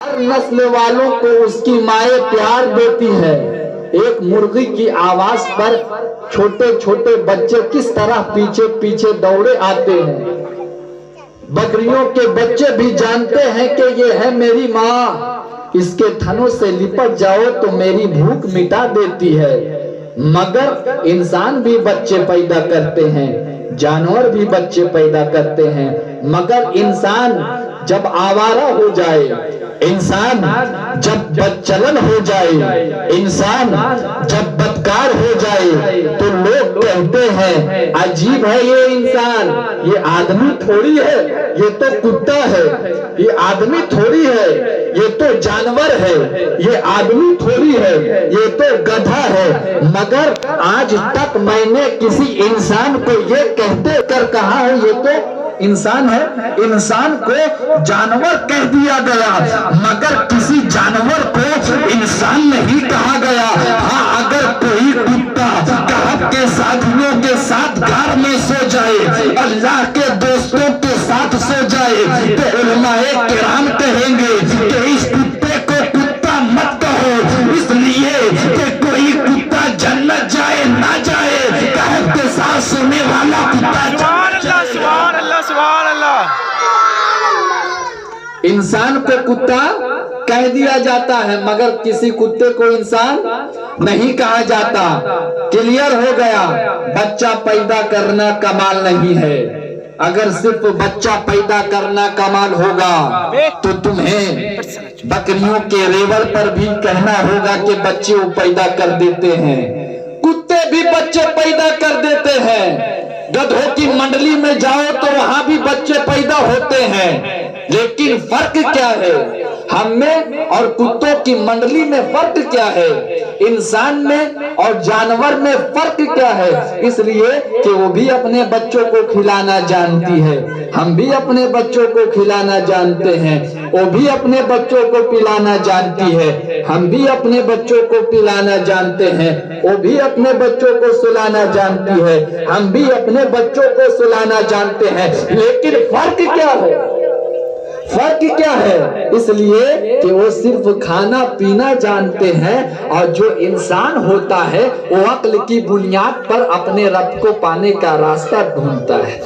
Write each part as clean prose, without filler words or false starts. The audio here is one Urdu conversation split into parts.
ہر نسل والوں کو اس کی مائیں پیار دیتی ہے۔ ایک مرغی کی آواز پر چھوٹے چھوٹے بچے کس طرح پیچھے پیچھے دوڑے آتے ہیں۔ بکریوں کے بچے بھی جانتے ہیں کہ یہ ہے میری ماں، اس کے تھنوں سے لپٹ جاؤ تو میری بھوک مٹا دیتی ہے۔ مگر انسان بھی بچے پیدا کرتے ہیں، جانور بھی بچے پیدا کرتے ہیں، مگر انسان جب آوارہ ہو جائے، انسان جب بدچلن ہو جائے، انسان جب بدکار ہو جائے تو لوگ کہتے ہیں عجیب ہے یہ انسان، یہ آدمی تھوڑی ہے، یہ تو کتا ہے، یہ آدمی تھوڑی ہے، یہ تو جانور ہے، یہ آدمی تھوڑی ہے، یہ تو گدھا ہے۔ مگر آج تک میں نے کسی انسان کو یہ کہتے کر کہا ہے یہ تو انسان ہے؟ انسان کو جانور کہہ دیا گیا، مگر کسی جانور کو انسان نہیں کہا گیا۔ ہاں، اگر کوئی کتا کہف کے ساتھیوں کے ساتھ گھر میں سو جائے، اللہ کے دوستوں کے ساتھ سو جائے، تو علماء کرام کہیں گے کہ اس کتے کو کتا مت کہو، اس لیے کہ کوئی کتا جنت جائے نہ جائے، کہف کے ساتھ سونے والا کتا سبحان اللہ سبحان اللہ۔ انسان کو کتا کہہ دیا جاتا ہے، مگر کسی کتے کو انسان نہیں کہا جاتا۔ کلیئر ہو گیا، بچہ پیدا کرنا کمال نہیں ہے۔ اگر صرف بچہ پیدا کرنا کمال ہوگا تو تمہیں بکریوں کے ریوڑ پر بھی کہنا ہوگا کہ بچے وہ پیدا کر دیتے ہیں۔ کتے بھی بچے پیدا کر دیتے ہیں۔ گدھوں کی منڈلی میں جاؤ تو وہاں بھی بچے پیدا ہوتے ہیں، لیکن فرق کیا ہے؟ ہم میں اور کتوں کی منڈلی میں فرق کیا ہے؟ انسان میں اور جانور میں فرق کیا ہے؟ اس لیے کہ وہ بھی اپنے بچوں کو کھلانا جانتی ہے، ہم بھی اپنے بچوں کو کھلانا جانتے ہیں، وہ بھی اپنے بچوں کو پلانا جانتی ہے، ہم بھی اپنے بچوں کو پلانا جانتے ہیں، وہ بھی اپنے بچوں کو سلانا جانتی ہے، ہم بھی اپنے بچوں کو سلانا جانتے ہیں۔ لیکن فرق کیا ہے؟ فرق کیا ہے؟ اس لیے کہ وہ صرف کھانا پینا جانتے ہیں، اور جو انسان ہوتا ہے وہ عقل کی بنیاد پر اپنے رب کو پانے کا راستہ ڈھونڈتا ہے،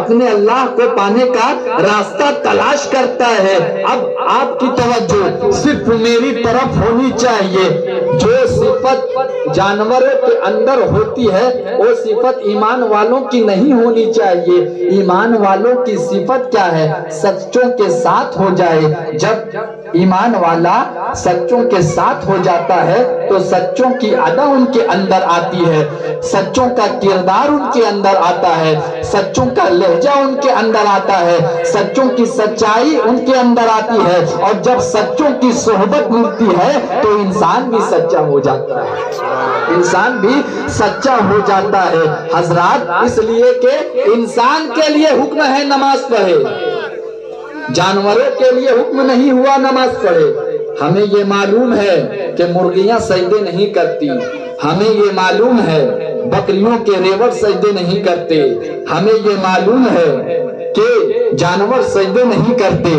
اپنے اللہ کو پانے کا راستہ تلاش کرتا ہے۔ اب آپ کی توجہ صرف میری طرف ہونی چاہیے۔ جو صفت جانوروں کے اندر ہوتی ہے وہ صفت ایمان والوں کی نہیں ہونی چاہیے۔ ایمان والوں کی صفت کیا ہے؟ سچوں کے ساتھ ہو جائے۔ جب ایمان والا سچوں کے ساتھ ہو جاتا ہے تو سچوں کی ادا ان کے اندر آتی ہے، سچوں کا کردار ان کے اندر آتا ہے، سچوں کا لہجہ ان کے اندر آتا ہے، سچوں کی سچائی ان کے اندر آتی ہے، اور جب سچوں کی صحبت ملتی ہے تو انسان بھی سچا ہو جاتا ہے، انسان بھی سچا ہو جاتا ہے۔ حضرات، اس لیے کہ انسان کے لیے حکم ہے نماز پڑھے، جانوروں کے لیے حکم نہیں ہوا نماز پڑھے۔ ہمیں یہ معلوم ہے کہ مرغیاں سجدے نہیں کرتی، ہمیں یہ معلوم ہے بکریوں کے ریوڑ سجدے نہیں کرتے، ہمیں یہ معلوم ہے کہ جانور سجدے نہیں کرتے۔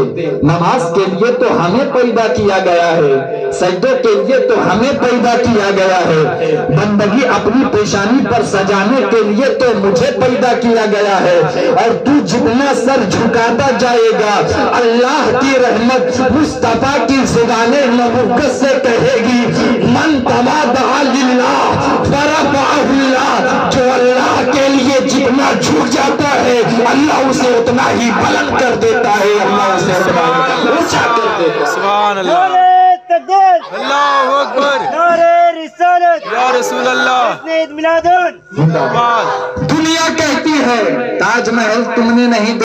نماز کے لیے تو ہمیں پیدا کیا گیا ہے، سجدوں کے لیے تو ہمیں پیدا کیا گیا ہے، بندگی اپنی پیشانی پر سجانے کے لیے تو مجھے پیدا کیا گیا ہے۔ اور تو جتنا سر جھکاتا جائے گا، اللہ کی رحمت مصطفیٰ کی زبان نبوت سے کہے گی من تواضع للہ فرفعہ اللہ۔ جو اللہ کے لیے جتنا جھک جاتا ہے اللہ اسے اتنا ہی بلند کر دیتا ہے، اللہ اسے اتنا اونچا کر دیتا ہے۔ سبحان اللہ، نعرہ تکبیر، اللہ اکبر، نعرہ رسالت، یا رسول اللہ، عید میلاد۔ زندہ باد۔ دنیا کہتی ہے تاج محل تم نے نہیں